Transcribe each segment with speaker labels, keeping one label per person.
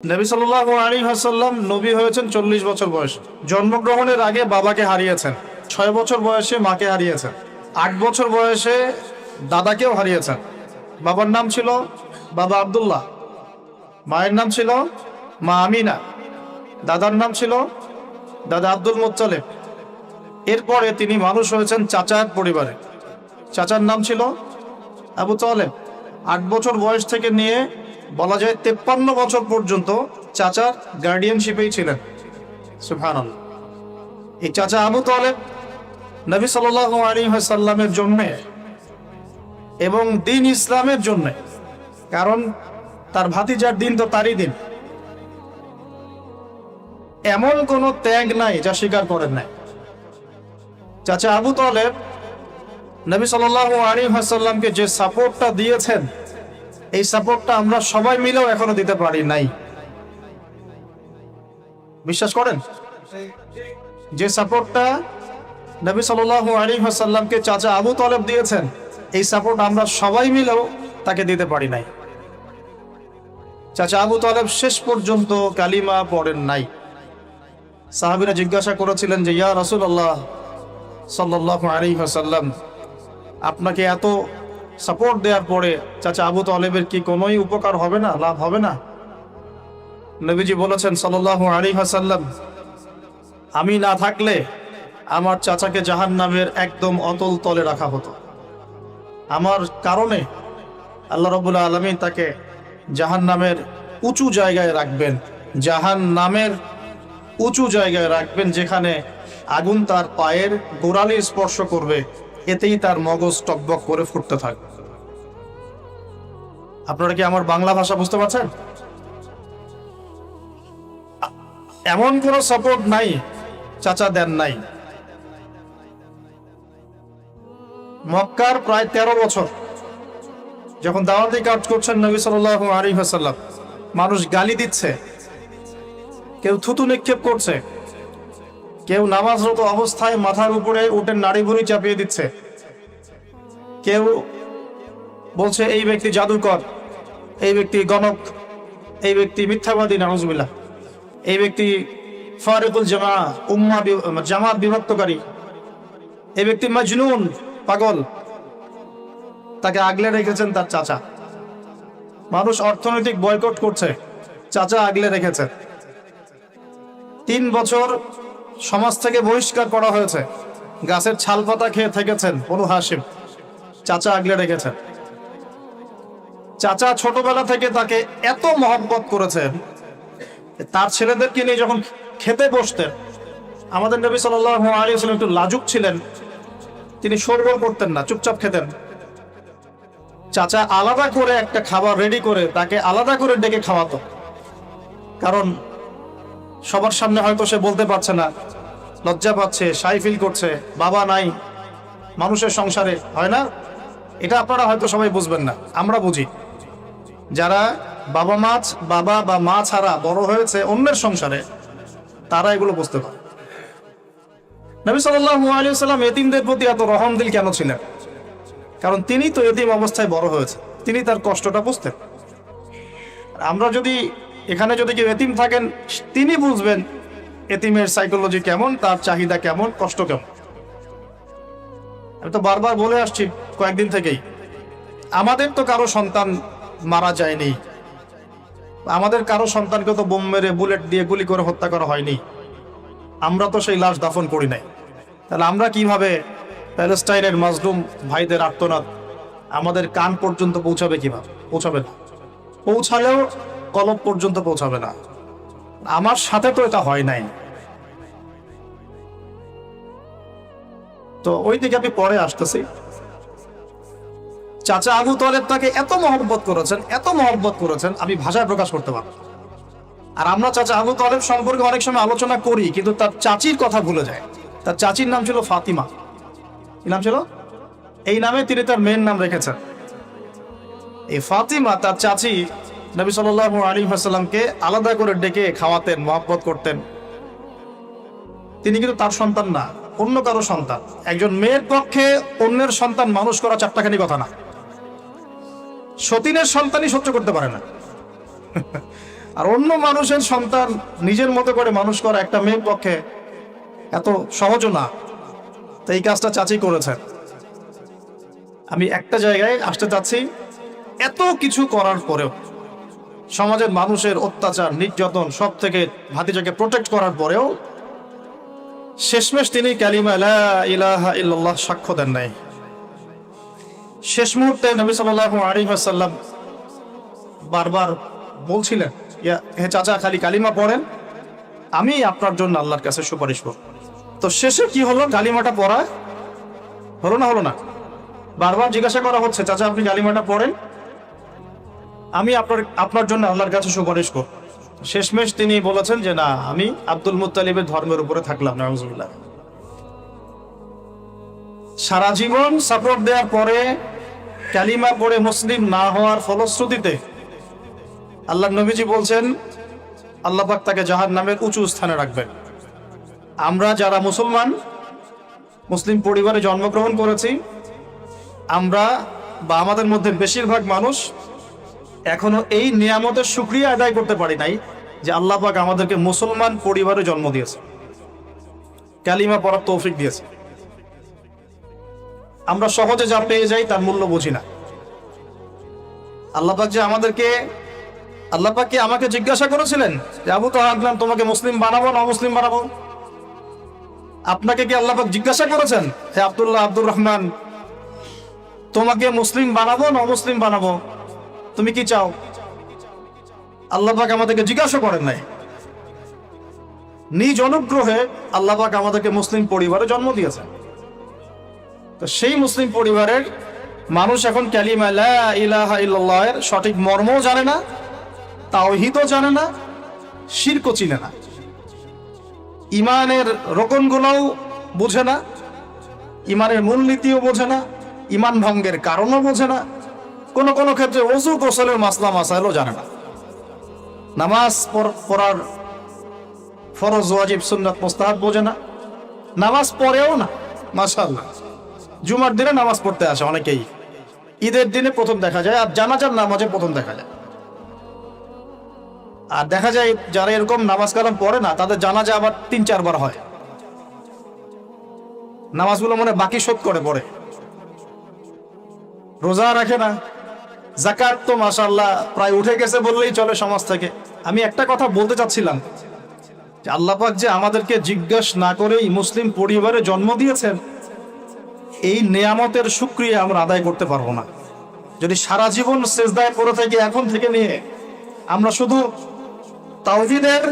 Speaker 1: নবী সাল্লাল্লাহু আলাইহি ওয়াসাল্লাম নবী হয়েছেন 40 বছর বয়সে। জন্মগ্রহণের আগে বাবাকে হারিয়েছেন, 6 বছর বয়সে মাকে হারিয়েছেন, 8 বছর বয়সে দাদাকেও হারিয়েছেন। বাবার নাম ছিল বাবা আব্দুল্লাহ, মায়ের নাম ছিল মা আমিনা, দাদার নাম ছিল দাদা আব্দুল মুত্তালিব। এরপরে তিনি মানুষ হয়েছেন চাচার পরিবারে, চাচার নাম ছিল আবু তালেব। 8 বছর বয়স থেকে নিয়ে বলা যায় 53 বছর পর্যন্ত চাচার গার্ডিয়ানশিপেই ছিলেন। সুবহানাল্লাহ। এই চাচা আবু তালেব নবী সাল্লাল্লাহু আলাইহি ওয়াসাল্লামের জন্য এবং দ্বীন ইসলামের জন্য, কারণ তার ভাতিজার দিন তো তারই দিন, এমন কোন ত্যাগ নাই যা স্বীকার করেন নাই। চাচা আবু তালেব নবী সাল্লাল্লাহু আলাইহি ওয়াসাল্লামকে যে সাপোর্টটা দিয়েছেন, এই সাপোর্টটা আমরা সবাই মিলেও এখনো দিতে পারি নাই। বিশ্বাস করেন? যে সাপোর্টটা নবী সাল্লাল্লাহু আলাইহি ওয়াসাল্লামকে চাচা আবু তালেব দিয়েছেন, এই সাপোর্ট আমরা সবাই মিলেও তাকে দিতে পারি নাই। চাচা আবু তালেব শেষ পর্যন্ত কালিমা পড়েন নাই। সাহাবীরা জিজ্ঞাসা করেছিলেন যে, ইয়া রাসূলুল্লাহ সাল্লাল্লাহু আলাইহি ওয়াসাল্লাম, আপনাকে এত সাপোর্ট দেওয়ার পরে চাচা আবু তালেবের কি কোনোই উপকার হবে না, লাভ হবে না? নবীজি বলেছেন সাল্লাল্লাহু আলাইহি ওয়াসাল্লাম, আমি না থাকলে আমার চাচাকে জাহান্নামের একদম অতল তলে রাখা হতো। আমার কারণে আল্লাহ রাব্বুল আলামিন তাকে জাহান্নামের উঁচু জায়গায় রাখবেন, জাহান্নামের উঁচু জায়গায় রাখবেন, যেখানে আগুন তার পায়ের গোড়ালি স্পর্শ করবে, এতেই তার মগজ টকবক করে ফুটতে থাকবে। আপনারা কি আমার বাংলা ভাষা বুঝতে পারছেন? এমন কোন সাপোর্ট নাই চাচা দেন নাই। মক্কার প্রায় 13 বছর যখন দাওয়াতি কাজ করছেন নবী সাল্লাল্লাহু আলাইহি ওয়াসাল্লাম, মানুষ গালি দিচ্ছে, কেউ থুতু নিক্ষেপ করছে, কেউ নামাজরত অবস্থায় মাথার উপরে উটের নাড়ি ভুঁড়ি চাপিয়ে দিচ্ছে, কেউ বলছে এই ব্যক্তি জাদুকর, এই ব্যক্তি গণক, এই ব্যক্তি মিথ্যাবাদী, নাউজুবিল্লাহ, এই ব্যক্তি ফারিকুল জামাত বিভক্তকারী, এই ব্যক্তি মাজনুন, পাগল। তাকে আগলে রেখেছেন তার চাচা। মানুষ অর্থনৈতিক বয়কট করছে, চাচা আগলে রেখেছে। 3 বছর সমাজ থেকে বহিষ্কার করা হয়েছে, গাছের ছাল পাতা খেয়ে থেকেছেন বনু হাশিম, চাচা আগলে রেখেছেন। চাচা ছোটবেলা থেকে তাকে এত মহব্বত করেছেন, তার ছেলেদেরকে নিয়ে যখন খেতে বসতেন, আমাদের নবী সাল্লাল্লাহু আলাইহি ওয়াসাল্লাম একটু লাজুক ছিলেন, তিনি শোরগোল করতেন না, চুপচাপ খেতেন। চাচা আলাদা করে একটা খাবার রেডি করে তাকে আলাদা করে ডেকে খাওয়াতো, কারণ সবার সামনে হয়তো সে বলতে পারছে না, লজ্জা পাচ্ছে, শাই ফিল করছে, বাবা নাই মানুষের সংসারে, হয় না? এটা আপনারা হয়তো সবাই বুঝবেন না, আমরা বুঝি। যারা বাবা বা মা ছাড়া বড় হয়েছে অন্যের সংসারে, তারা এগুলো বুঝতে পারে। নবী সাল্লাল্লাহু আলাইহি ওয়াসাল্লাম এতিমদের প্রতি এত রহমদিল কেন ছিলেন? কারণ তিনি তো এতিম অবস্থায় বড় হয়েছে, তিনি তার কষ্টটা বুঝতেন। আমরা যদি এখানে যদি কেউ এতিম থাকেন, তিনি বুঝবেন এতিমের সাইকোলজি কেমন, তার চাহিদা কেমন, কষ্ট কেমন। আমি তো বারবার বলে আসছি কয়েকদিন থেকেই, আমাদের তো কারো সন্তান মারা যায়নি, আমাদের কারো সন্তানকে তো বোম মেরে বুলেট দিয়ে গুলি করে হত্যা করা হয়নি, আমরা তো সেই লাশ দাফন করি নাই। তাহলে আমরা কিভাবে প্যালেস্টাইনের মাজলুম ভাইদের আর্তনাদ আমাদের কান পর্যন্ত পৌঁছাবে? কিভাবে পৌঁছাবে না, পৌঁছালেও কলব পর্যন্ত পৌঁছাবে না। আমার সাথে তো এটা হয় নাই। তো ওই দিকে আমি পরে আসতেছি। চাচা আবু তালেব তাকে এত মহব্বত করেছেন, আমি ভাষায় প্রকাশ করতে পারবো। আর আমরা চাচা আবু তালেব সম্পর্কে অনেক সময় আলোচনা করি, কিন্তু তার চাচির কথা ভুলে যায়। তার চাচির নাম ছিল ফাতিমা। কি নাম ছিল? এই নামে তিনি তার মেয়ের নাম রেখেছেন। এই ফাতিমা, তার চাচি, নবী সাল্লাল্লাহু আলাইহি ওয়াসাল্লামকে আলাদা করে ডেকে খাওয়াতেন, মহব্বত করতেন। তিনি কিন্তু তার সন্তান না, অন্য কারো সন্তান। একজন মেয়ের পক্ষে অন্যের সন্তান মানুষ করা চারটাখানি কথা না। সতীনের সন্তানই সহ্য করতে পারে না। আর অন্য মানুষের সন্তান নিজের মতো করে মানুষ করা একটা মেয়ের পক্ষে এত সহজও না। তো এই কাজটা চাচি করেছেন। আমি একটা জায়গায় আসতে চাচ্ছি, এত কিছু করার পরেও, সমাজের মানুষের অত্যাচার নির্যাতন সব থেকে ভাতিজাকে প্রোটেক্ট করার পরেও শেষমেশ তিনি কালিমা লা ইলাহা ইল্লাল্লাহ সাক্ষ্য দেন নাই। শেষ মুহূর্তে নবী সাল্লাল্লাহু আলাইহি ওয়াসাল্লাম বারবার বলছিলেন, হে চাচা, খালি কালিমা পড়েন, আমি আপনার জন্য আল্লাহর কাছে সুপারিশ করব। তো শেষে কি হলো? কালিমাটা পড়া হলো না। বারবার জিজ্ঞাসা করা হচ্ছে, চাচা আপনি কালিমাটা পড়েন, আমি আপনার জন্য আল্লাহর কাছে সুপারিশ করব। শেষমেশ তিনি বলেছেন যে না, আমি আব্দুল মুত্তালিবের ধর্মের উপরে থাকলাম। নাউজুবিল্লাহ। সারা জীবন সাপোর্ট দেওয়ার পরে কালিমা পড়ে মুসলিম না হওয়ার ফলশ্রুতিতে আল্লাহ নবীজি বলছেন আল্লাহ পাক তাকে জাহান্নামের উঁচু স্থানে রাখবেন। আমরা যারা মুসলমান, মুসলিম পরিবারে জন্মগ্রহণ করেছি, আমরা বা আমাদের মধ্যে বেশিরভাগ মানুষ এখনো এই নিয়ামতের শুকরিয়া আদায় করতে পারি নাই যে আল্লাহ পাক আমাদেরকে মুসলমান পরিবারে জন্ম দিয়েছে, কালিমা পড়ার তৌফিক দিয়েছে। আমরা সহজে যা পেয়ে যাই তার মূল্য বুঝি না। আল্লাহ পাক যে আল্লাহ পাক কি আমাকে জিজ্ঞাসা করেছিলেন যে আবু তাহের, তোমাকে মুসলিম বানাবো না অমুসলিম বানাবো? আপনাকে কি আল্লাহ পাক জিজ্ঞাসা করেছেন, হে আব্দুল্লাহ, আব্দুর রহমান, তোমাকে মুসলিম বানাবো না অমুসলিম বানাবো, তুমি কি চাও? আল্লাহ পাক আমাদেরকে জিজ্ঞাসা করেন নাই। নিজ অনুগ্রহে আল্লাহ পাক আমাদেরকে মুসলিম পরিবারে জন্ম দিয়েছেন। তো সেই মুসলিম পরিবারের মানুষ এখন কালিমা লা ইলাহা ইল্লাল্লাহ এর সঠিক মর্মও জানে না, তাওহীদও জানে না, শিরকও চিনে না, ইমানের রোকনগুলোও বোঝে না, ইমানের মূলনীতিও বোঝে না, ইমান ভঙ্গের কারণও বোঝে না, কোনো ক্ষেত্রে ওযু গোসলের মাসলা মাসাইলও জানে না, নামাজ পড়ার ফরজ ওয়াজিব সুন্নাত মুস্তাহাব বোঝে না, নামাজ পড়েও না। মাশাআল্লাহ, জুমার দিনে নামাজ পড়তে আসে অনেকেই, ঈদের দিনে প্রথম দেখা যায়, আর জানাজার নামাজে প্রথম দেখা যায়। আর দেখা যায় যারা এরকম নামাজ কালাম পড়ে না, তাদের জানাজা আবার 3-4 বার হয়। নামাজগুলো মনে বাকি শোধ করে পড়ে, রোজা রাখে না, যাকাত তো মাশাআল্লাহ প্রায় উঠে গেছে বললেই চলে সমাজ থেকে। আমি একটা কথা বলতে চাচ্ছিলাম যে আল্লাহ পাক যে আমাদেরকে জিজ্ঞাসা না করেই মুসলিম পরিবারে জন্ম দিয়েছেন, এই নিয়ামতের শুকরিয়া আমরা আদায় করতে পারবো না যদি সারা জীবন সিজদায় পড়ে থাকি। এখন থেকে নিয়ে আমরা শুধু তাওহীদের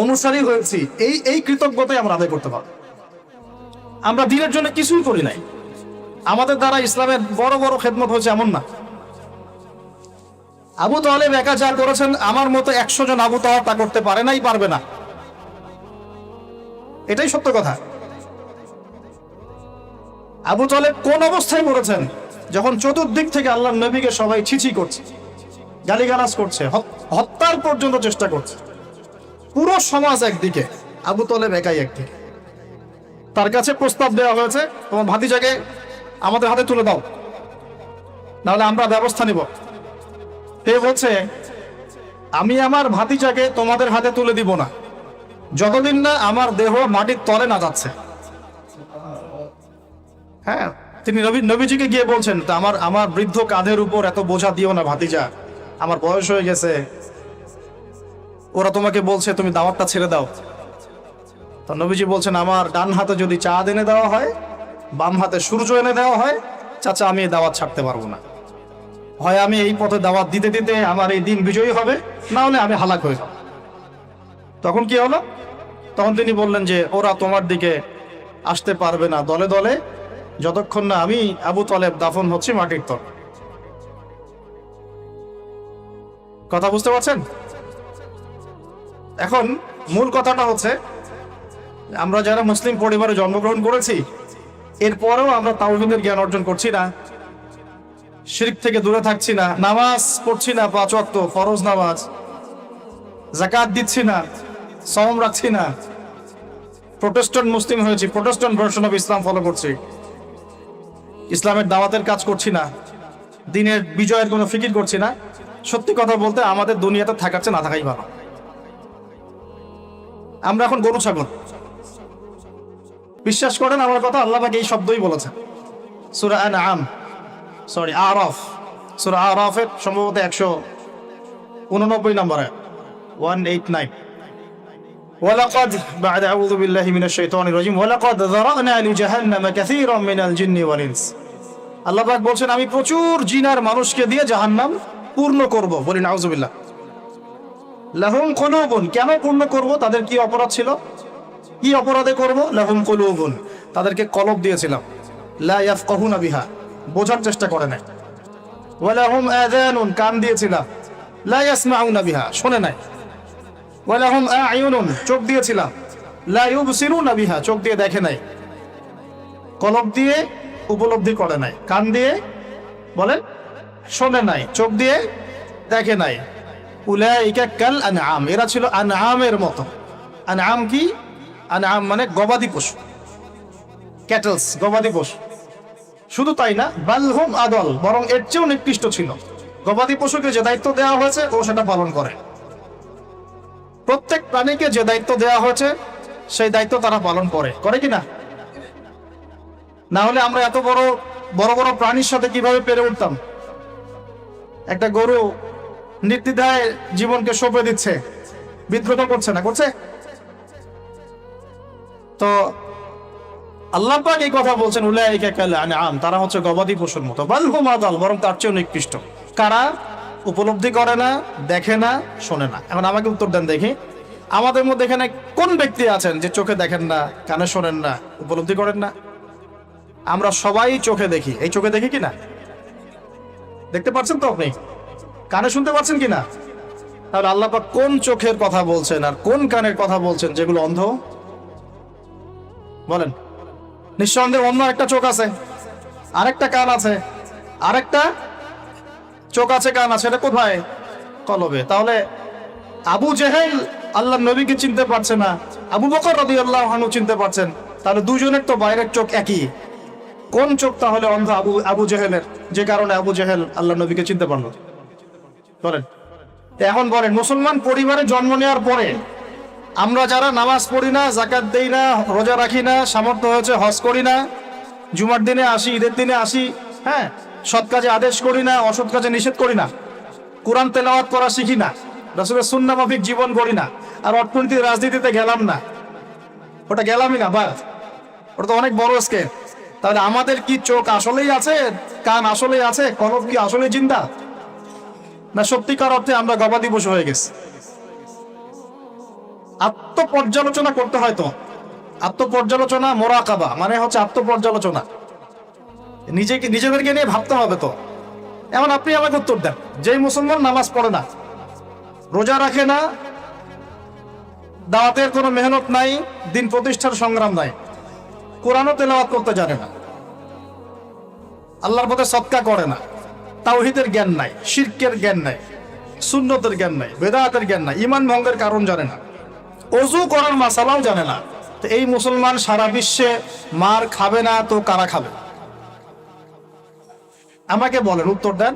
Speaker 1: অনুসারী হয়েছি, এই কৃতজ্ঞতাই আমরা আদায় করতে পারবো। আমরা দ্বীনের জন্য কিছুই করি নাই, আমাদের দ্বারা ইসলামের বড় বড় খেদমত হয়েছে এমন না। আবু তালেব একা যা করেছেন, আমার মতো 100 জন আবু তাহের তা করতে পারে নাই, পারবে না, এটাই সত্য কথা। আবু তালেব কোন অবস্থায় করেছেন? যখন চতুর্দিক থেকে আল্লাহর নবীকে সবাই ছিছি করছে, গালিগালাজ করছে, হত্যার পর্যন্ত চেষ্টা করছে, পুরো সমাজ একদিকে, আবু তালেব একাই একদিকে। তার কাছে প্রস্তাব দেওয়া হয়েছে, তোমার ভাতিজাকে আমাদের হাতে তুলে দাও, নাহলে আমরা ব্যবস্থা নিব। সে বলছে, আমি আমার ভাতিজাকে তোমাদের হাতে তুলে দিব না যতদিন না আমার দেহ মাটির তলে না যাচ্ছে। হ্যাঁ, তিনি নবীজিকে গিয়ে বলছেন, তা আমার বৃদ্ধ কাঁধের উপর এত বোঝা দিও না ভাতিজা, আমার বয়স হয়ে গেছে, ওরা তোমাকে বলছে তুমি দাওয়াতটা ছেড়ে দাও। তো নবীজি বলছেন, আমার ডান হাতে যদি চাঁদ এনে দেওয়া হয়, বাম হাতে সূর্য এনে দেওয়া হয়, চাচা আমি এই দাওয়াত ছাড়তে পারবো না। হয় আমি এই পথে দাওয়াত দিতে দিতে আমার এই দিন বিজয়ী হবে, না হলে আমি হালাক হয়ে যাব। তখন কি হলো? তখন তিনি বললেন যে ওরা তোমার দিকে আসতে পারবে না দলে দলে, যতক্ষণ না আমি আবু তালেব দাফন হচ্ছে মাটির তলে। কথা বুঝতে পারছেন? এখন মূল কথাটা হচ্ছে, আমরা যারা মুসলিম পরিবারে জন্মগ্রহণ করেছি, এরপরেও আমরা তাওহীদের জ্ঞান অর্জন করছি না, শিরক থেকে দূরে থাকছি না, নামাজ পড়ছি না 5 ওয়াক্ত ফরজ নামাজ, যাকাত দিচ্ছি না, সওম রাখছি না, প্রোটেস্ট্যান্ট মুসলিম হয়েছি, Protestant version of Islam follow করছি, ইসলামের দাওয়াতের কাজ করছি না, দ্বীনের বিজয়ের কোনো ফিকির করছি না। সত্যি কথা বলতে আমাদের দুনিয়াতে থাকার চেয়ে না থাকাই ভালো। আমরা এখন গরু ছাগল। বিশ্বাস করেন আমার কথা, আল্লাহ পাক এই শব্দই বলেছে সূরা আরাফ, সূরা আরাফের সম্ভবত 189 নম্বরে 189। ولقد بعد أعوذ بالله من الشيطان الرجيم ولقد ذرأنا لجهنم كثيرا من الجن والإنس। আল্লাহ পাক বলছেন আমি প্রচুর জিন আর মানুষকে দিয়ে জাহান্নাম পূর্ণ করব। বলি নাউযুবিল্লাহ। লাহুম কুলুবুন, কেন পূর্ণ করব? তাদের কি অপরাধ ছিল? কি অপরাধে করব? লাহুম কুলুবুন, তাদেরকে কলব দিয়েছিলাম, লা ইয়াফকাহুনা বিহা, বোঝার চেষ্টা করে না। ওয়া লাহুম আযানুন, কান দিয়েছিলাম, লা ইয়াসমাউনা বিহা, শোনে নাই। ওয়া লাহুম আ'য়ুনুন, চোখ দিয়েছিলাম, লা ইউবসিরুনা বিহা, চোখ দিয়ে দেখে নাই। কলব দিয়ে উপলব্ধি করে নাই, কান দিয়ে বলেন শোনে নাই, চোখ দিয়ে দেখে নাই। উলাইকা কাল আনআম, এরা ছিল আনআমের মতো। আনআম কি? আনআম মানে গবাদি পশু, ক্যাটলস, গবাদি পশু। শুধু তাই না, বালহুম আদল, বরং এর চেয়েও নিকৃষ্ট ছিল। গবাদি পশুকে যে দায়িত্ব দেওয়া হয়েছে ও সেটা পালন করে। প্রত্যেক প্রাণীকে যে দায়িত্ব দেওয়া হয়েছে সেই দায়িত্ব তারা পালন করে, করে কি না? না হলে আমরা এত বড় বড় বড় প্রাণীর সাথে কিভাবে পেরে উঠতাম? একটা গরু নির্দ্বিধায় জীবনকে সঁপে দিচ্ছে, বিদ্রোহ করছে না, করছে? তো আল্লাহ পাক এই কথা বলছেন উলাইকা কাল আনআম, তারা হচ্ছে গবাদি পশুর মতো। বাল হুম আদাল, বরং তার চেয়েও নিকৃষ্ট। কারা? উপলব্ধি করে না, দেখে না, শোনে না। এখন আমাকে উত্তর দেন দেখি, আমাদের মধ্যে এখানে কোন ব্যক্তি আছেন যে চোখে দেখেন না, কানে শোনেন না, উপলব্ধি করেন না? আমরা সবাই চোখে দেখি। এই চোখে দেখি কিনা? দেখতে পাচ্ছেন তো আপনি? কানে শুনতে পাচ্ছেন কিনা? তাহলে আল্লাহ পাক কোন চোখের কথা বলছেন আর কোন কানের কথা বলছেন যেগুলো অন্ধ? বলেন। নিঃসন্দেহে অন্য একটা চোখ আছে, আরেকটা কান আছে, আরেকটা চোখ আছে, কান আছে, এটা কোথায়? কলবে। তাহলে আবু জেহেল আল্লাহর নবীকে চিনতে পারছে না, আবু বকর রাদিয়াল্লাহু আনহু চিনতে পারছেন, তাহলে দুজনের তো বাইরের চোখ একই। কোন চোখ তাহলে অন্ধ আবু জেহেলের, যে কারণে আবু জেহেল আল্লাহর নবীকে চিনতে পারল? বলেন। এখন বলেন, মুসলমান পরিবারে জন্ম নেওয়ার পরে আমরা যারা নামাজ পড়ি না, যাকাত দেই না, রোজা রাখি না, সামর্থ্য হয়েছে হজ করি না, জুমার দিনে আসি, ঈদের দিনে আসি, হ্যাঁ, সৎ কাজে আদেশ করি না, অসৎ কাজে নিষেধ করি না, কোরআন তেলাওয়াত করা শিখি না, রাসূলের সুন্নাহ মাফিক জীবন করি না, আর অর্থনীতি রাজনীতিতে গেলাম না, ওটা গেলামই না, বাস, ওটা তো অনেক বড় স্কেল। তাহলে আমাদের কি চোখ আসলেই আছে, কান আসলেই আছে, কলব কি আসলেই জিন্দা, না সত্যিকার অর্থে আমরা গবাদি পশু হয়ে গেছি? আত্মপর্যালোচনা করতে হয়। তো আত্মপর্যালোচনা, মোরাকাবা মানে হচ্ছে আত্মপর্যালোচনা, নিজেদেরকে নিয়ে ভাবতে হবে। তো এখন আপনি আমাকে উত্তর দেন, যেই মুসলমান নামাজ পড়ে না, রোজা রাখে না, দাওয়াতের কোনো মেহনত নাই, দিন প্রতিষ্ঠার সংগ্রাম নাই, কোরআনও তেলাওয়াত করতে জানে না, আল্লাহর পথে সদকা করে না, তাওহীদের জ্ঞান নাই, শিরকের জ্ঞান নাই, সুন্নতের জ্ঞান নাই, বেদাতের জ্ঞান নাই, ঈমান ভঙ্গের কারণ জানে না, ওযু করার মাসালাও জানে না, তো এই মুসলমান সারা বিশ্বে মার খাবে না তো কারা খাবে? আমাকে বলেন, উত্তর দেন।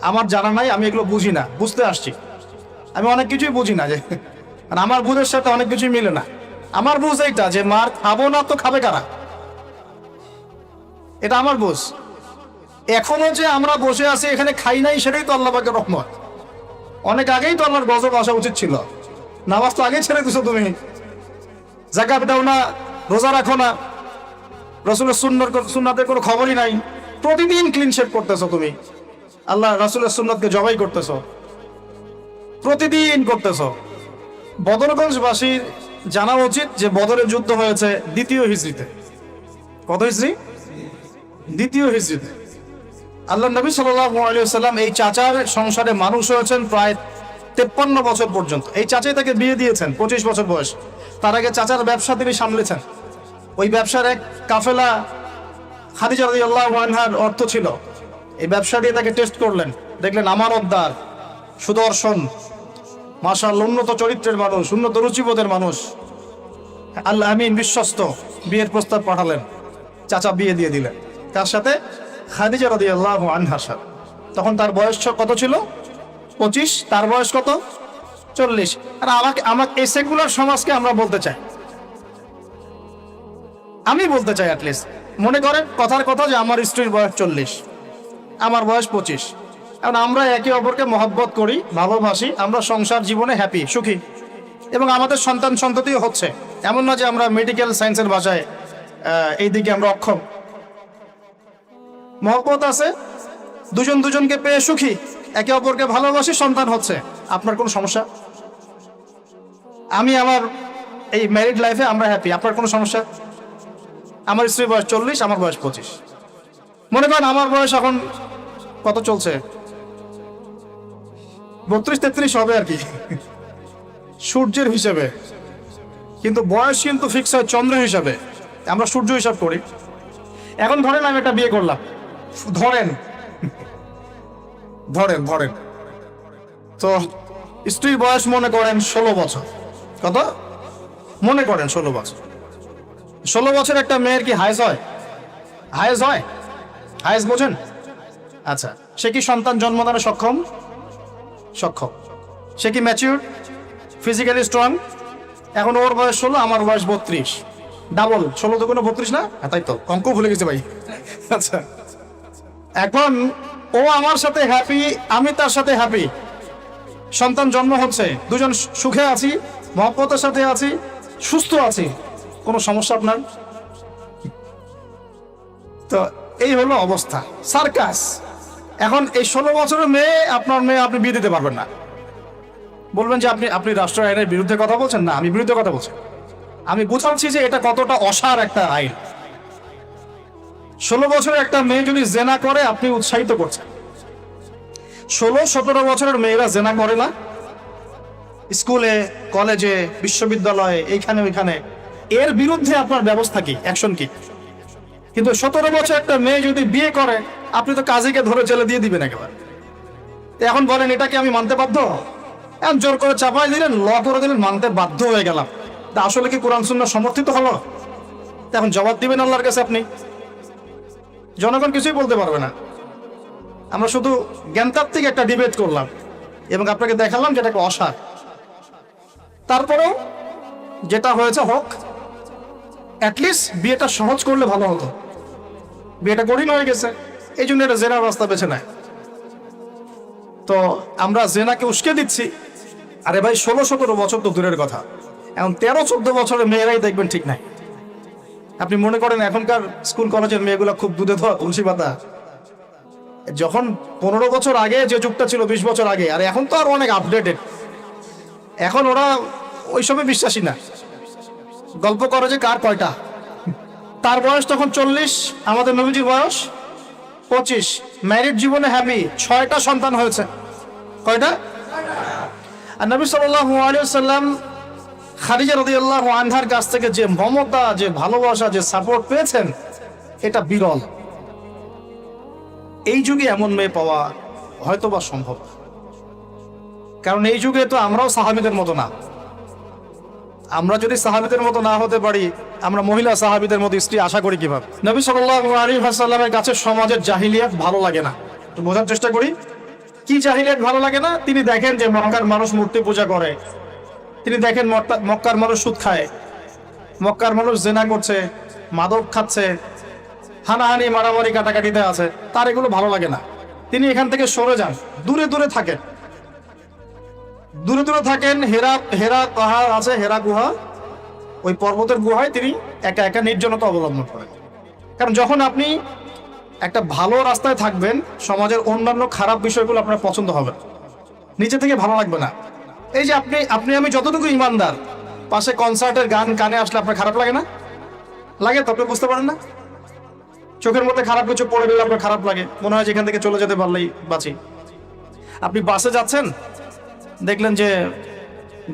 Speaker 1: আমার জানা নাই, আমি এগুলো বুঝি না, বুঝতে আসছি। আমি অনেক কিছুই বুঝি না, যে আমার বুঝের সাথে অনেক কিছুই মিলে না। আমার বুঝ এইটা যে মার খাবো না তো খাবে কারা, এটা আমার বুঝ। এখনো যে আমরা বসে আছি এখানে খাই নাই, সেটাই তো আল্লাহ পাকের রহমত। অনেক আগেই তো আল্লাহর গজব আসা উচিত ছিল। নামাজ তো আগেই ছেড়ে দিছো তুমি, যাকাত দাও না, রোজা রাখো না, রাসূলের সুন্নাতের কোনো খবরই নাই, প্রতিদিন ক্লিন শেভ করতেছো তুমি, আল্লাহ রাসূলের সুন্নাতকে জবাই করতেছো, প্রতিদিন করতেছো। বদরগঞ্জবাসীর জানা উচিত যে বদরের যুদ্ধ হয়েছে 2য় হিজরিতে। কত হিজরি? 2য় হিজরিতে। আল্লাহ নবী সাল্লাল্লাহু আলাইহি ওয়াসাল্লাম এই চাচার সংসারে মানুষ হয়েছেন প্রায় 53 বছর পর্যন্ত। এই চাচাই তাকে বিয়ে দিয়েছেন 25 বছর বয়স। তার আগে চাচার ব্যবসা তিনি সামলেছেন। ওই ব্যবসার এক কাফেলা খাদিজা রাদিয়াল্লাহু আনহার অর্থ ছিল। এই ব্যবসা দিয়ে তাকে টেস্ট করলেন, দেখলেন আমানতদার, সুদর্শন, মাশাআল্লাহ উন্নত চরিত্রের মানুষ, উন্নত রুচিবোধের মানুষ, আল্লাহ আমিন, বিশ্বস্ত। বিয়ের প্রস্তাব পাঠালেন, চাচা বিয়ে দিয়ে দিলেন। কার সাথে? খাদিজা রাদিয়াল্লাহু আনহার সাথে। তখন তার বয়স কত ছিল? 25, তার বয়স কত? 40। আর আমাকে এই সেকুলার সমাজকে আমরা বলতে চাই, আমি বলতে চাই অ্যাটলিস্ট, মনে করেন কথার কথা যে আমার স্ত্রীর বয়স 40, আমার বয়স 25, কারণ আমরা একে অপরকে মহব্বত করি, ভালোবাসি, আমরা সংসার জীবনে হ্যাপি, সুখী, এবং আমাদের সন্তান সন্ততিও হচ্ছে। এমন না যে আমরা মেডিকেল সায়েন্সের ভাষায় এই দিকে আমরা অক্ষম। মহব্বত আছে, দুজন দুজনকে পেয়ে সুখী, একে অপরকে ভালোবাসি, সন্তান হচ্ছে। আপনার কোনো সমস্যা? আমি আমার এই ম্যারিড লাইফে আমরা হ্যাপি, আপনার কোনো সমস্যা? আমার স্ত্রীর বয়স 40, আমার বয়স 25। মনে করেন আমার বয়স এখন কত চলছে, 32-33 হবে আর কি, সূর্যের হিসেবে, কিন্তু বয়স কিন্তু ফিক্স হয় চন্দ্র হিসাবে, আমরা সূর্য হিসাব করি। এখন ধরেন আমি একটা বিয়ে করলাম, ধরেন ধরেন ধরেন তো স্ত্রীর বয়স মনে করেন 16 বছর। কত? মনে করেন 16 বছর। 16 বছর একটা মেয়ের কি হায়েজ হয়? হায়েজ হয়? হায়েজ বোঝেন? আচ্ছা, সে কি সন্তান জন্মদানে সক্ষম? সক্ষম। সে কি ম্যাচিউর, ফিজিক্যালি স্ট্রং? এখন ওর বয়স 16, আমার বয়স 32, ডাবল। 16 দুগুণে 32 না? তাই তো, অঙ্ক ভুলে গেছে ভাই। আচ্ছা, এখন ও আমার সাথে হ্যাপি, আমি তার সাথে হ্যাপি, সন্তান জন্ম হচ্ছে, দুজন সুখে আছি, মহব্বতের সাথে আছি, সুস্থ আছি, কোনো সমস্যা আপনার? তো এই হলো অবস্থা, সার্কাস। এখন এই 16 বছরের মেয়ে, আপনার মেয়ে, আপনি বিয়ে দিতে পারবেন না। বলবেন যে আপনি রাষ্ট্র আইনের বিরুদ্ধে কথা বলছেন। না, আমি বিরুদ্ধে কথা বলছি, আমি বোঝাচ্ছি যে এটা কতটা অসার একটা আইন। 16 বছরের একটা মেয়ে যদি জেনা করে, আপনি উৎসাহিত করছেন। 16-17 বছরের মেয়েরা জেনা করে না? স্কুলে, কলেজে, বিশ্ববিদ্যালয়ে, এইখানে ওইখানে, এর বিরুদ্ধে আপনার ব্যবস্থা কি, অ্যাকশন কি? কিন্তু 17 বছর একটা মেয়ে যদি বিয়ে করে, আপনি তো কাজীকে ধরে জেলে দিয়ে দিবেন একেবারে। এখন বলেন এটাকে আমি মানতে বাধ্য? এখন জোর করে চাপাই দিলেন, ল করে দিলেন, মানতে বাধ্য হয়ে গেলাম। তা আসলে কি কোরআন সুন্নাহ সমর্থিত হলো? এখন জবাব দিবেন আল্লাহর কাছে আপনি। জনগণ কিছুই বলতে পারবে না। আমরা শুধু জ্ঞানতাত্ত্বিক একটা ডিবেট করলাম এবং আপনাকে দেখালাম যেটা একটা অসার। তারপরেও যেটা হয়েছে হোক, অ্যাটলিস্ট বিয়েটা সহজ করলে ভালো হতো। বিয়েটা কঠিন হয়ে গেছে, এই জন্য এটা জেনার রাস্তা বেছে নেয়। তো আমরা জেনাকে উস্কে দিচ্ছি। আরে ভাই, 16-17 বছর তো দূরের কথা, এখন 13-14 বছরের মেয়েরাই দেখবেন ঠিক নাই। আপনি মনে করেন এখনকার স্কুল কলেজের মেয়েগুলো খুব দুধে ধোয়া তুলসী পাতা? যখন 15 বছর আগে যে যুগটা ছিল, 20 বছর আগে, আর এখন তো আর অনেক আপডেটেড। এখন ওরা ওইসবে বিশ্বাসী না, গল্প করে যে কার কয়টা। তার বয়স তখন 40, আমাদের নবীজির বয়স 25, ম্যারিড জীবনে হ্যাপি, 6টা সন্তান হয়েছে। কয়টা? আর নবী সাল্লাল্লাহু আলাইহি ওয়াসাল্লাম খাদিজা রাদিয়াল্লাহু আনহার কাছ থেকে যে মমতা, যে ভালোবাসা, যে সাপোর্ট পেয়েছেন, এটা বিরল। এই যুগে এমন মেয়ে পাওয়া হয়তোবা সম্ভব, কারণ এই যুগে তো আমরাও সাহাবীদের মতো না। আমরা যদি সাহাবীদের মতো না হতে পারি, আমরা মহিলা সাহাবীদের মতো স্ত্রী আশা করি কিভাবে? নবী সাল্লাল্লাহু আলাইহি ওয়াসাল্লামের কাছে সমাজের জাহিলিয়াত ভালো লাগে না। তো বোঝার চেষ্টা করি, কি জাহিলিয়াত ভালো লাগে না? তিনি দেখেন যে মক্কার মানুষ মূর্তি পূজা করে, তিনি দেখেন মক্কার মানুষ সুদ খায়, মক্কার মানুষ জেনা করছে, মাদক খাচ্ছে, হানাহানি, মারামারি, কাটাকাটিতে আছে। তার এগুলো ভালো লাগে না। তিনি এখান থেকে সরে যান, দূরে দূরে থাকেন, দূরে দূরে থাকেন। হেরা পাহাড় আছে, হেরা গুহা, ওই পর্বতের গুহায় তিনি একা একা নির্জনতা অবলম্বন করেন। কারণ যখন আপনি একটা ভালো রাস্তায় থাকবেন, সমাজের অন্যান্য খারাপ বিষয়গুলো আপনার পছন্দ হবে না, নিচে থেকে ভালো লাগবে না। এই যে আপনি আমি যতটুকু ইমানদার, পাশে কনসার্টের গান কানে আসলে আপনার খারাপ লাগে না? লাগে তো, আপনি বুঝতে পারেন না? চোখের মধ্যে খারাপ কিছু পড়ে গেলে আপনার খারাপ লাগে, মনে হয় যেখান থেকে চলে যেতে পারলেই বাঁচি। আপনি বাসে যাচ্ছেন, দেখলেন যে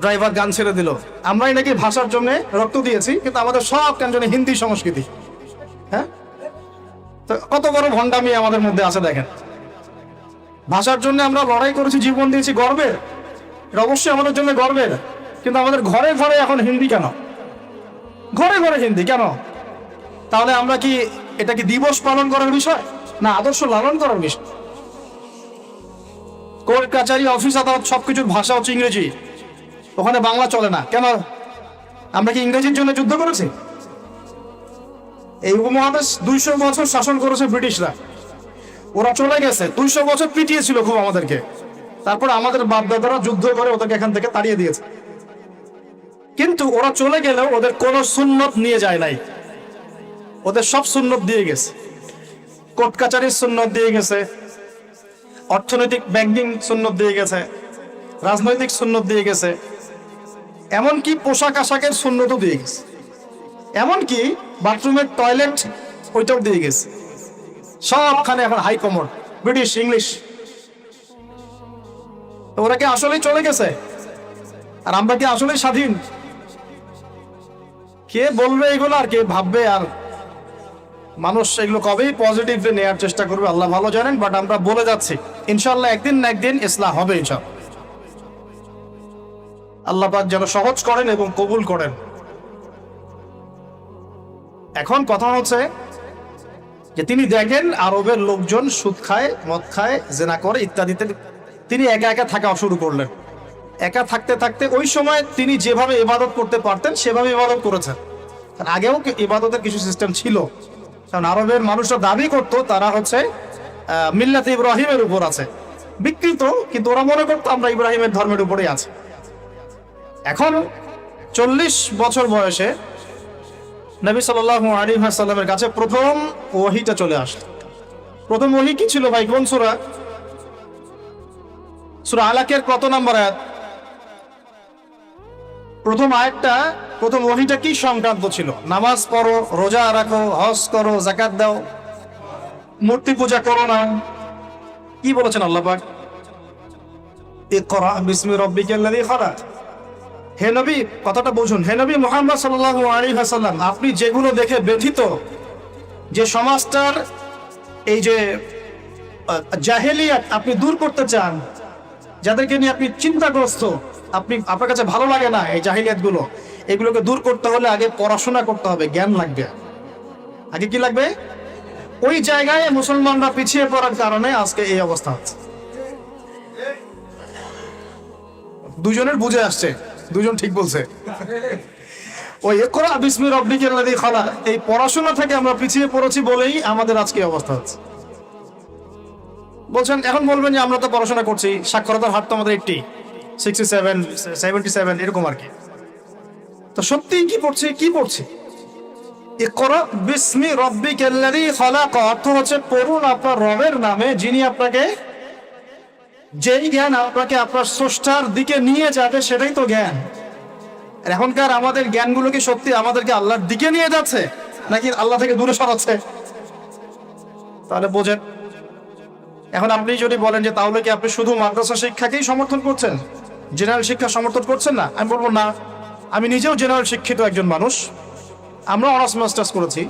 Speaker 1: ড্রাইভার গান ছেড়ে দিল। আমরাই নাকি ভাষার জন্য রক্ত দিয়েছি, কিন্তু আমাদের সব কেন জানি হিন্দি সংস্কৃতি। হ্যাঁ, তো কত বড় ভণ্ডামি আমাদের মধ্যে আছে দেখেন। ভাষার জন্য আমরা লড়াই করেছি, জীবন দিয়েছি, গর্বের, এটা অবশ্যই আমাদের জন্য গর্বের। কিন্তু আমাদের ঘরে ঘরে এখন হিন্দি কেন? ঘরে ঘরে হিন্দি কেন? তাহলে আমরা কি এটা কি দিবস পালন করার বিষয়, না আদর্শ লালন করার বিষয়? কোর্ট কাচারি অফিস আদালত সবকিছুর ভাষা হচ্ছে ইংরেজি, ওখানে বাংলা চলে না। কেন? আমরা কি ইংরেজির জন্য যুদ্ধ করেছি? এই উপমহাদেশ 200 বছর শাসন করেছে ব্রিটিশরা, ওরা চলে গেছে, 200 বছর পিটিয়েছিল খুব আমাদেরকে, তারপর আমাদের বাপদাদারা যুদ্ধ করে ওদেরকে এখান থেকে তাড়িয়ে দিয়েছে। কিন্তু ওরা চলে গেলেও ওদের কোনো সুন্নত নিয়ে যায় নাই, ওদের সব সুন্নত দিয়ে গেছে। কোর্ট কাচারির সুন্নত দিয়ে গেছে, অর্থনৈতিক ব্যাংকিং সুন্নত দিয়ে গেছে, রাজনৈতিক সুন্নত দিয়ে গেছে, এমনকি পোশাক আশাকের সুন্নতও দিয়ে গেছে, এমনকি বাথরুমের টয়লেট ওইটাও দিয়ে গেছে। সবখানে এখন হাই কমন ব্রিটিশ ইংলিশ। ওরা কি আসলেই চলে গেছে আর আমরা কি আসলেই স্বাধীন? কে বলবে এগুলো আর কে ভাববে? আর মানুষ এগুলো কবেই পজিটিভলি নেওয়ার চেষ্টা করবে আল্লাহ ভালো জানেন। বাট আমরা বলে যাচ্ছি ইনশাল্লাহ একদিন না একদিন ইসলাম হবে ইনশাল্লাহ। আল্লাহ পাক যেন সহজ করেন এবং কবুল করেন। এখন কথা হচ্ছে যে তিনি দেখেন আরবের লোকজন সুদ খায়, মদ খায়, জেনা করে ইত্যাদিতে, তিনি একা একা থাকা শুরু করলেন। একা থাকতে থাকতে ওই সময় তিনি যেভাবে ইবাদত করতে পারতেন সেভাবে ইবাদত করেছেন। আগেও ইবাদতের কিছু সিস্টেম ছিল, কারণ আরবের মানুষরা দাবি করতো তারা হচ্ছে মিল্লাতে ইব্রাহিমের উপর আছে, বিকৃত, কিন্তু ওরা মনে করতো আমরা ইব্রাহিমের ধর্মের উপরেই আছে। এখন 40 বছর বয়সে নবী সাল্লাল্লাহু আলাইহি ওয়াসাল্লামের কাছে প্রথম ওহীটা চলে আসলো। প্রথম ওহী কি ছিল ভাই? কোন সূরা? সূরা আলাকের কত নম্বর আয়াত? প্রথম আয়াতটা, প্রথম ওহীটা কি সংক্রান্ত ছিল? নামাজ পড়ো, রোজা রাখো, হজ করো, যাকাত দাও, মূর্তি পূজা করো না। কি বলেছেন আল্লাহ পাক? ইকরা বিসমি রাব্বিকাল্লাযী খালাক। হে নবী, কথাটা বুঝুন, হে নবী মুহাম্মদ সাল্লাল্লাহু আলাইহি ওয়াসাল্লাম, আপনি যেগুলো দেখে ব্যথিত, যে সমাজটার এই যে জাহেলিয়াত আপনি দূর করতে চান, যাদেরকে নিয়ে আপনি চিন্তাগ্রস্ত, আপনার কাছে ভালো লাগে না এই জাহেলিয়াত গুলো, এগুলোকে দূর করতে হলে আগে পড়াশোনা করতে হবে, জ্ঞান লাগবে। আগে কি লাগবে? ওই জায়গায় মুসলমানরা পিছিয়ে পড়ার কারণে আজকে এই অবস্থা হচ্ছে। দুজনের বুঝে আসছে, দুজন ঠিক বলছে। ওই ইকরা বিসমি রাব্বিকাল্লাযী খালাক, এই পড়াশোনা থেকে আমরা পিছিয়ে পড়েছি বলেই আমাদের আজকে অবস্থা হচ্ছে। বলছেন, এখন বলবেন যে আমরা তো পড়াশোনা করছি, সাক্ষরতার হার তো আমাদের 80, 67, 77 এরকম আর কি। তো সত্যি কি পড়ছি? ইকরা বিসমি রাব্বিকাল্লাযী খালাক অর্থ হচ্ছে পড়ুন আপনার রবের নামে, যিনি আপনাকে, যেই জ্ঞান আপনাকে আপনার স্রষ্টার দিকে নিয়ে যাবে সেটাই তো জ্ঞান। এখনকার আমাদের জ্ঞানগুলো কি সত্যি আমাদেরকে আল্লাহর দিকে নিয়ে যাচ্ছে নাকি আল্লাহ থেকে দূরে সরাচ্ছে? তাহলে বোঝেন। এখন আপনি যদি বলেন যে তাহলে কি আপনি শুধু মাদ্রাসা শিক্ষাকেই সমর্থন করছেন, জেনারেল শিক্ষা সমর্থন করছেন না? আমি বলবো না, আমি নিজেও জেনারেল শিক্ষিত একজন মানুষ, আমরা অনার্স মাস্টার্স করেছি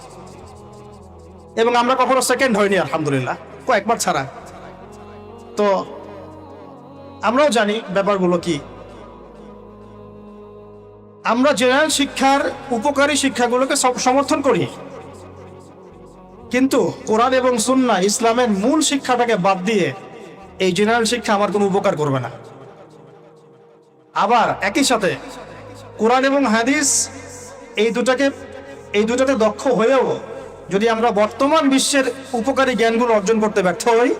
Speaker 1: এবং আমরা কখনো সেকেন্ড হইনি আলহামদুলিল্লাহ, কয়েকবার ছাড়া। তো আমরাও জানি ব্যাপারগুলো কি। আমরা জেনারেল শিক্ষার উপকারী শিক্ষাগুলোকে সমর্থন করি, কিন্তু কোরআন এবং সুন্নাহ ইসলামের মূল শিক্ষাটাকে বাদ দিয়ে এই জেনারেল শিক্ষা আমার কোনো উপকার করবে না। আবার একই সাথে কোরআন এবং হাদিস এই দুটাতে দক্ষ হয়েও যদি আমরা বর্তমান বিশ্বের উপকারী জ্ঞানগুলো অর্জন করতে ব্যর্থ হই,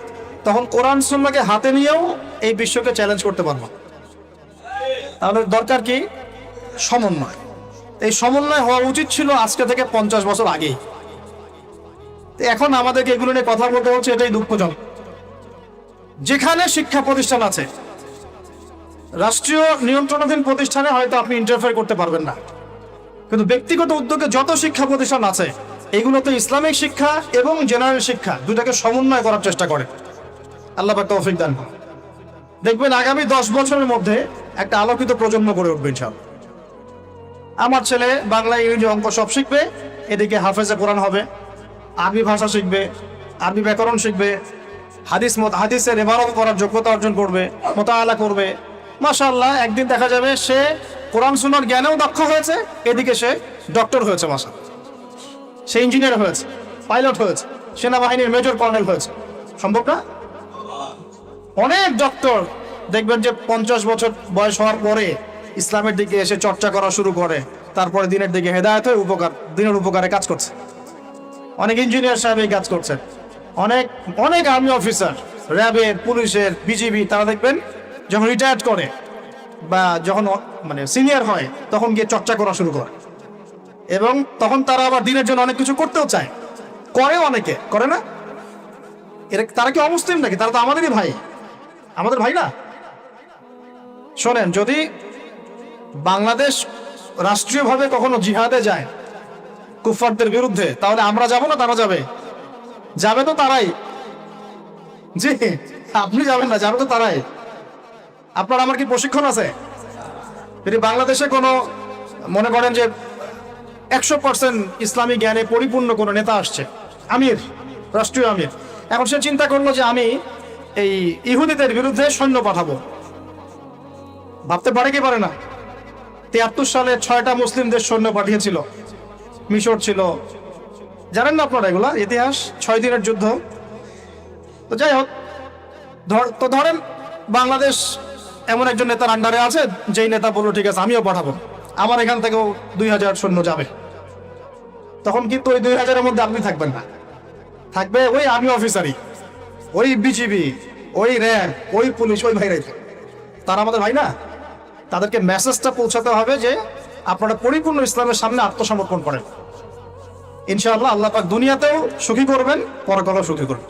Speaker 1: তখন কোরআন সুন্নাহকে হাতে নিয়েও এই বিশ্বকে চ্যালেঞ্জ করতে পারবো। তাহলে দরকার কি? সমন্বয়। এই সমন্বয় হওয়া উচিত ছিল আজকে থেকে 50 বছর আগেই। এখন আমাদেরকে এগুলো নিয়ে কথা বলতে হচ্ছে, এটাই দুঃখজনক। যেখানে শিক্ষা প্রতিষ্ঠান আছে, রাষ্ট্রীয় নিয়ন্ত্রণাধীন প্রতিষ্ঠানে হয়তো আপনি ইন্টারফেয়ার করতে পারবেন না, কিন্তু ব্যক্তিগত উদ্যোগে যত শিক্ষা প্রতিষ্ঠান আছে এগুলোতে ইসলামিক শিক্ষা এবং জেনারেল শিক্ষা দুটাকে সমন্বয় করার চেষ্টা করে। আল্লাহ পাক তৌফিক দান করুন। দেখবেন আগামী 10 বছরের মধ্যে একটা আলোকিত প্রজন্ম গড়ে উঠবে ইনশাআল্লাহ। আমার ছেলে বাংলা, ইংরেজি, অঙ্ক সব শিখবে, এদিকে হাফেজে কোরআন হবে, আরবি ভাষা শিখবে, আরবি ব্যাকরণ শিখবে, হাদিসের ইবারত করার যোগ্যতা অর্জন করবে, মুতাআলা করবে। মাশাআল্লাহ, একদিন দেখা যাবে সে কোরআন সুন্নাহর জ্ঞানেও দক্ষ হয়েছে, এদিকে সে ডক্টর হয়েছে, মাশাআল্লাহ, সে ইঞ্জিনিয়ার হয়েছে, পাইলট হয়েছে, সেনাবাহিনীর মেজর কর্নেল হয়েছে। সম্ভব না? অনেক ডক্টর দেখবেন যে 50 বছর বয়স হওয়ার পরে ইসলামের দিকে এসে চর্চা করা শুরু করে, তারপরে দিনের দিকে হেদায়েত হয়ে দিনের উপকারে কাজ করছে। অনেক ইঞ্জিনিয়ার সাহেব এই কাজ করছেন, অনেক অনেক আর্মি অফিসার, র্যাবের, পুলিশের, বিজিবি, তারা দেখবেন যখন রিটায়ার্ড করে বা যখন মানে সিনিয়র হয় তখন গিয়ে চর্চা করা শুরু করে, এবং তখন তারা আবার দিনের জন্য অনেক কিছু করতেও চায়, করে, অনেকে করে না। তারা কি অমুসলিম নাকি? তারা তো আমাদেরই ভাই, আমাদের ভাই না? শোনেন, যদি বাংলাদেশ রাষ্ট্রীয়ভাবে কখনো জিহাদে যায় কুফফারদের বিরুদ্ধে, তাহলে আমরা যাব না তারা যাবে? যাবে তো তারাই। জি, আপনি যাবেন না, যাবে তো তারাই। আপনার আমার কি প্রশিক্ষণ আছে? যদি বাংলাদেশে কোনো মনে করেন যে 100% ইসলামী জ্ঞানে পরিপূর্ণ কোনো নেতা আসছে, আমির, রাষ্ট্রীয় আমির, এখন সে চিন্তা করলো যে আমি এই ইহুদিদের বিরুদ্ধে সৈন্য পাঠাবো, ভাবতে পারে কি পারে না? 73 সালে 6টা মুসলিম দেশ সৈন্য পাঠিয়েছিল, মিশর ছিল, জানেন না আপনারা এগুলা ইতিহাস? 6 দিনের যুদ্ধ। তো যাই হোক, তো ধরেন বাংলাদেশ এমন একজন নেতার আন্ডারে আছে, যেই নেতা বললো ঠিক আছে আমিও পাঠাবো, আমার এখান থেকেও 2000 সৈন্য যাবে। তখন কিন্তু ওই 2000-এর মধ্যে আপনি থাকবেন না, থাকবে ওই আর্মি অফিসারই, ওই বিজিবি, ওই র্যাব, ওই পুলিশ, ওই ভাইরাই। তারা আমাদের ভাই না? তাদেরকে মেসেজটা পৌঁছাতে হবে যে আপনারা পরিপূর্ণ ইসলামের সামনে আত্মসমর্পণ করেন, ইনশাআল্লাহ আল্লাহ পাক দুনিয়াতেও সুখী করবেন, পরকালেও সুখী করবেন।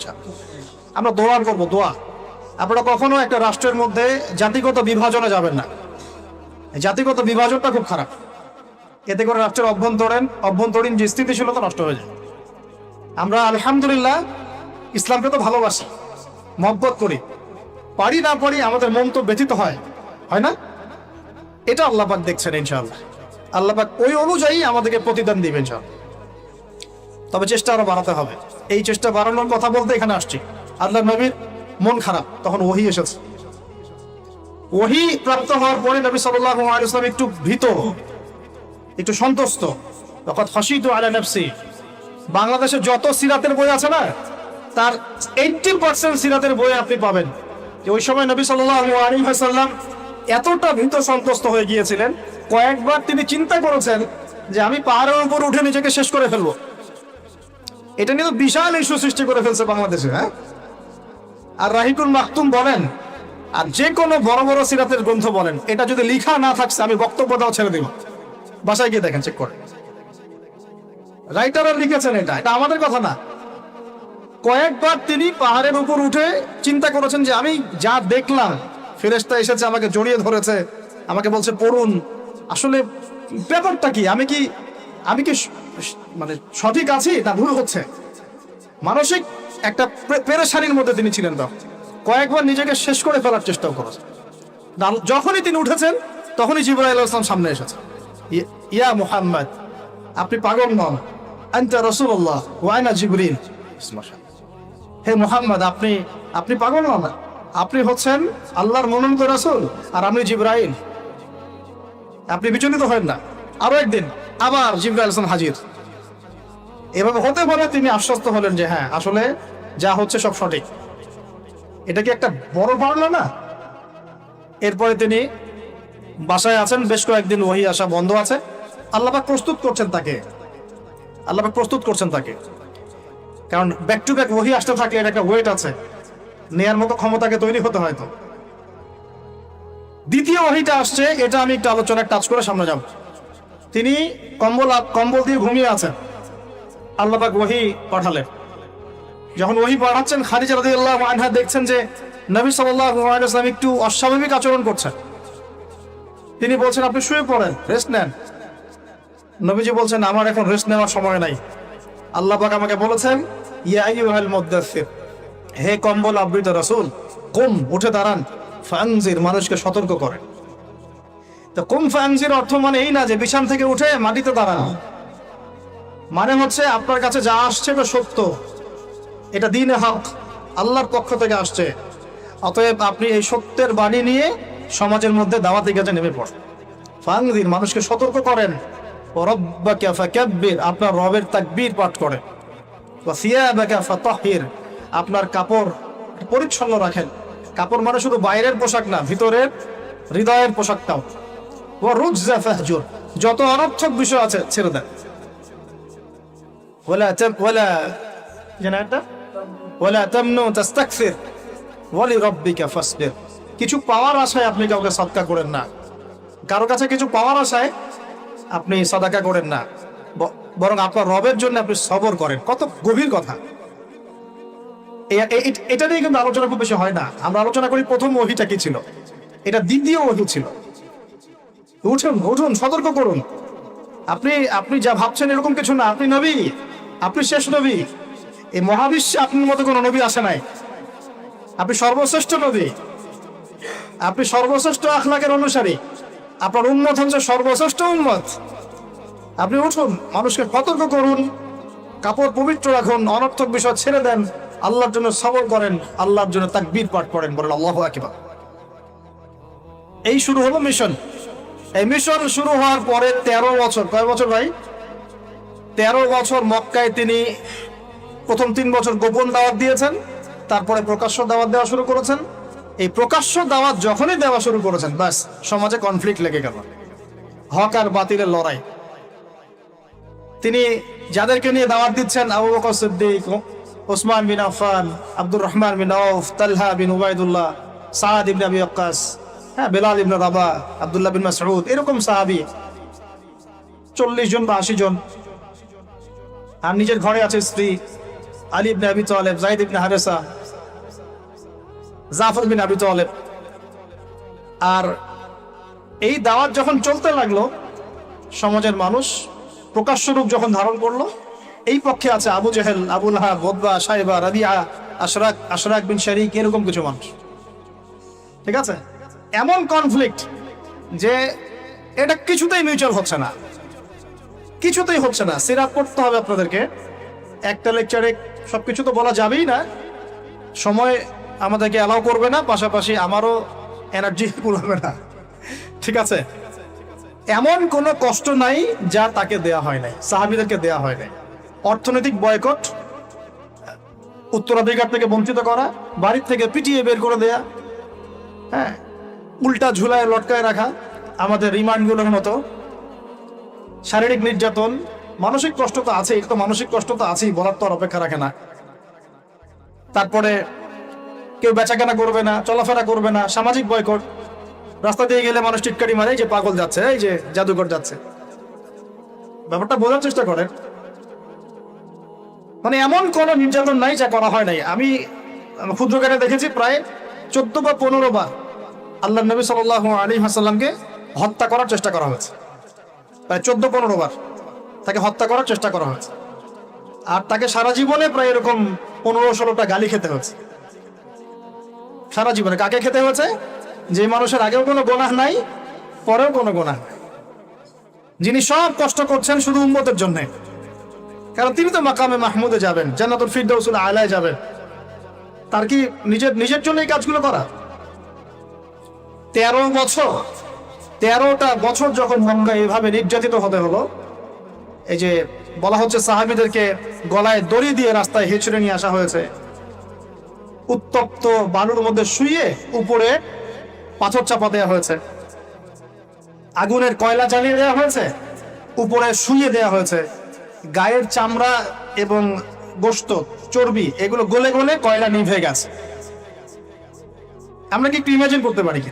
Speaker 1: আমরা দোয়া করবো, দোয়া। আপনারা কখনো একটা রাষ্ট্রের মধ্যে জাতিগত বিভাজনে যাবেন না, জাতিগত বিভাজনটা খুব খারাপ। এতে করে রাষ্ট্রের অভ্যন্তরীণ যে স্থিতিশীলতা নষ্ট হয়ে যায়। আমরা আলহামদুলিল্লাহ ইসলামকে তো ভালোবাসি, মহব্বত করি, পারি না পারি আমাদের মন তো ব্যথিত হয়, হয় না? এটা আল্লাহ পাক দেখছেন ইনশাআল্লাহ, আল্লাহ পাক ওই অনুযায়ী আমাদেরকে প্রতিদান দিবেন ইনশাআল্লাহ। তবে চেষ্টা আরো বাড়াতে হবে। এই চেষ্টা বাড়ানোর কথা বলতে এখানে আসছি। আল্লাহ নবীর মন খারাপ, তখন ওহী এসেছে। ওহী প্রাপ্ত হওয়ার পরে নবী সাল্লাল্লাহু আলাইহি ওয়াসাল্লাম একটু ভীত, একটু সন্তুষ্ট। লাকাদ খাশিতু আলা নাফসি। বাংলাদেশে যত সিরাতের বই আছে না, তার 80% সিরাতের বই আপনি পাবেন যে ওই সময় নবী সাল্লাল্লাহু আলাইহি ওয়াসাল্লাম এতটা ভীত সন্তুষ্ট হয়ে গিয়েছিলেন, কয়েকবার তিনি চিন্তা করেছেন যে আমি পাহাড়ের উপর উঠে নিজেকে শেষ করে ফেলবো। এটা নিয়ে তো বিশাল ইস্যু সৃষ্টি করে ফেলছে বাংলাদেশে। হ্যাঁ, আর রাহিকুল মাকতুম বলেন, আর যে কোনো বড় বড় সিরাতের গ্রন্থ বলেন, এটা যদি লিখা না থাকছে আমি বক্তব্য দেওয়া ছেড়ে দিব। বাসায় গিয়ে দেখেন, চেক করে, রাইটাররা লিখেছেন, এটা আমাদের কথা না। কয়েকবার তিনি পাহাড়ের উপর উঠে চিন্তা করেছেন যে আমি যা দেখলাম, ফেরেশতা এসেছে আমাকে জড়িয়ে ধরেছে, আমাকে বলছে পড়ুন, আসলে ব্যাপারটা কি, আমি কি মানে সঠিক আছি না ভুল হচ্ছে? মানসিক একটা পেরেশানির মধ্যে তিনি ছিলেন। তখন কয়েকবার নিজেকে শেষ করে ফেলার চেষ্টাও করেছেন। যখনই তিনি উঠেছেন তখনই জিবরাইল আলাইহিস সালাম সামনে এসেছে। ইয়া মুহাম্মদ, আপনি পাগল নন, আনতা রাসূলুল্লাহ ওয়া আনা জিবরিল। হে মুহাম্মদ, আপনি পাগল নন, আপনি হচ্ছেন আল্লাহর মনোনীত রাসূল, আর আমি জিবরাইল, আপনি বিচলিত হবেন না। আরো একদিন আবার জিবরাইল আলাইহিস সালাম হাজির। এভাবে হতে পারে তিনি আশ্বস্ত হলেন যে হ্যাঁ, আসলে যা হচ্ছে সব সঠিক। এটা কি একটা বড় পাওনা না? এরপরে তিনি বাসায় আছেন, বেশ কয়েকদিন ওহী আসা বন্ধ আছে। আল্লাহ পাক প্রস্তুত করছেন তাকে, কারণ ব্যাক টু ব্যাক ওহী আসতে থাকলে এটা একটা ওয়েট আছে, নেয়ার মতো ক্ষমতাকে তৈরি হতে হয়। তো দ্বিতীয় ওহীটা আসছে, এটা আমি একটু আলোচনায় টাচ করে সামনে যাব। তিনি কম্বল দিয়ে ঘুমিয়ে আছেন, আল্লাহ পাক ওহী পাঠালেন। যখন ওহী পাঠাচ্ছেন, খাদিজা রাদিয়াল্লাহু আনহা দেখছেন যে নবী সাল্লাল্লাহু আলাইহি ওয়াসাল্লাম একটু অস্বাভাবিক আচরণ করছেন। তিনি বলছেন আপনি শুয়ে পড়েন, রেস্ট নেন। নবীজি বলছেন আমার এখন রেস্ট নেওয়ার সময় নাই, আল্লাহ পাক আমাকে বলেছেন ইয়া আইয়ুহাল মুদ্দাসসির, হে কম্বল আবৃত রাসূল, কুম, উঠে দাঁড়ান, ফানজির, মানুষকে সতর্ক করেন। তো কুম ফানজির অর্থ মানে এই না যে বিছানা থেকে উঠে মাটিতে দাঁড়ানো, মানে হচ্ছে আপনার কাছে যা আসছে এটা সত্য, এটা দ্বীনে হক, আল্লাহর পক্ষ থেকে আসছে। অতএব আপনি এই সত্যের বাণী নিয়ে সমাজের মধ্যে দাওয়াতি কাজে নেমে পড়েন। ফানজির, মানুষকে সতর্ক করেন। রব্বাকা ফাকাব্বির, আপনার রবের তাকবীর পাঠ করেন। ওয়া সিয়াবাকা ফাতাহহির, আপনার কাপড় পরিচ্ছন্ন রাখেন। কাপড় মানে শুধু বাইরের পোশাক না, ভিতরের হৃদয়ের পোশাকটাও। ওয়ারুজা ফাহজুর, যত অনর্থক বিষয় আছে ছেড়ে দেন। ওয়ালা তামনু তাস্তাকসির ওয়ালি রাব্বিকা ফাসবির। কিছু পাওয়ার আশায় আপনি কাউকে সদকা করেন না, কারো কাছে কিছু পাওয়ার আশায় আপনি সাদাকা করেন না, বরং আপনার রবের জন্য আপনি সবর করেন। কত গভীর কথা। এটা নিয়ে কিন্তু আলোচনা খুব বেশি হয় না। আমরা আলোচনা করি প্রথম ওহীটা কি ছিল, এটা দ্বিতীয় ওহী ছিল। উঠুন উঠুন, সতর্ক করুন। আপনি যা ভাবছেন এরকম কিছু না। আপনি নবী, আপনি শেষ নবী। এই মহাবিশ্বে আপনার মতো কোনো নবী আসে নাই। আপনি সর্বশ্রেষ্ঠ নবী, আপনি সর্বশ্রেষ্ঠ আখলাকের অনুসারী, আপনার উম্মত হচ্ছে সর্বশ্রেষ্ঠ উম্মত। আপনি উঠুন, মানুষকে সতর্ক করুন, কাপড় পবিত্র রাখুন, অনর্থক বিষয় ছেড়ে দেন, আল্লাহর জন্য সবর করেন, আল্লাহর জন্য তাকবীর পাঠ করেন, বলেন আল্লাহু আকবার। এই শুরু হলো মিশন। এই মিশন শুরু হওয়ার পরে 13 বছর, কয় বছর ভাই? 13 বছর মক্কায় তিনি প্রথম 3 বছর গোপন দাওয়াত দিয়েছেন, তারপরে প্রকাশ্য দাওয়াত দেওয়া শুরু করেছেন। এই প্রকাশ্য দাওয়াত যখনই দেওয়া শুরু করেছেন, বাস সমাজে কনফ্লিক্ট লেগে গেল, হক আর বাতিলের লড়াই। তিনি যাদেরকে নিয়ে দাওয়াত দিচ্ছেন, আবু বকর সিদ্দিক, ওসমান বিন আফফান, আব্দুর রহমান বিন আউফ, তালহা বিন উবাইদুল্লাহ, সাদ ইবনে আবি ওয়াক্কাস, বেলাল ইবনে রাবাহ, আব্দুল্লাহ বিন মাসউদ, এরকম সাহাবী 40 জন বা 80 জন। আর নিজের ঘরে আছে স্ত্রী আলী ইবনে আবি তালেব, যায়েদ ইবনে হারেসা, জাফর বিন আবি তালেব। আর এই দাওয়াত যখন চলতে লাগলো, সমাজের মানুষ প্রকাশ্য রূপ যখন ধারণ করলো, এই পক্ষে আছে আবু জেহেল, আবু লাহাব, উতবা, শাইবা, রাবিআ, আশরাক বিন শারিক, এরকম কিছু মানুষ। ঠিক আছে, এমন কনফ্লিক্ট যে এটা কিছুতেই মিউচুয়াল হচ্ছে না, কিছুতেই হচ্ছে না। সিরাত পড়তে হবে আপনাদেরকে, একটা লেকচারে সবকিছু তো বলা যাবেই না, সময় আমাদেরকে অ্যালাউ করবে না, পাশাপাশি আমারও এনার্জি কুলাবে না। ঠিক আছে, এমন কোনো কষ্ট নাই যা তাকে দেয়া হয় নাই, সাহাবীদেরকে দেয়া হয় নাই। অর্থনৈতিক বয়কট, উত্তরাধিকার থেকে বঞ্চিত করা, বাড়ির থেকে পিটিয়ে বের করে দেয়া, হ্যাঁ, উল্টা ঝুলায় লটকায় রাখা, আমাদের রিমান্ডগুলোর মতো, শারীরিক নির্যাতন, মানসিক কষ্ট তো আছেই। তো মানসিক কষ্ট তো আছেই, বলার তো আর অপেক্ষা রাখে না। তারপরে কেউ বেচাকেনা করবে না, চলাফেরা করবে না, সামাজিক বয়কট। রাস্তা দিয়ে গেলে মানুষ টিটকারি মারে, এই যে পাগল যাচ্ছে, এই যে জাদুঘর যাচ্ছে। ব্যাপারটা বোঝার চেষ্টা করেন। মানে এমন কোন নির্যাতন নাই যা করা হয় নাই। আমি ক্ষুদ্রকারে দেখেছি প্রায় 14 বা 15 বার আল্লাহ নবী সাল্লাল্লাহু আলাইহি ওয়াসাল্লামকে হত্যা করার চেষ্টা করা হয়েছে। প্রায় 14-15 বার তাকে হত্যা করার চেষ্টা করা হয়েছে। আর তাকে সারা জীবনে প্রায় এরকম 15-16টা গালি খেতে হয়েছে। সারা জীবনে কাকে খেতে হয়েছে? যে মানুষের আগেও কোনো গুনাহ নাই, পরেও কোনো গুনাহ নাই, যিনি সব কষ্ট করছেন শুধু উম্মতের জন্য। কারণ তিনি তো মাকামে মাহমুদে যাবেন, জান্নাতুল ফিরদাউসুল আলায় যাবেন। তার কি নিজের জন্য এই কাজগুলো করা? 13টা বছর যখন মক্কায় এভাবে নির্যাতিত হতে হলো, এই যে বলা হচ্ছে সাহাবীদেরকে গলায় দড়ি দিয়ে রাস্তায় হেঁচড়ে নিয়ে আসা হয়েছে, উত্তপ্ত বালুর মধ্যে শুইয়ে উপরে পাথর চাপা দেওয়া হয়েছে, আগুনের কয়লা জ্বালিয়ে দেওয়া হয়েছে, উপরে শুইয়ে দেওয়া হয়েছে, গায়ের চামড়া এবং গোশত, চর্বি এগুলো গলে গলে কয়লা নিভে গেছে। আমরা কি একটু ইমাজিন করতে পারি কি?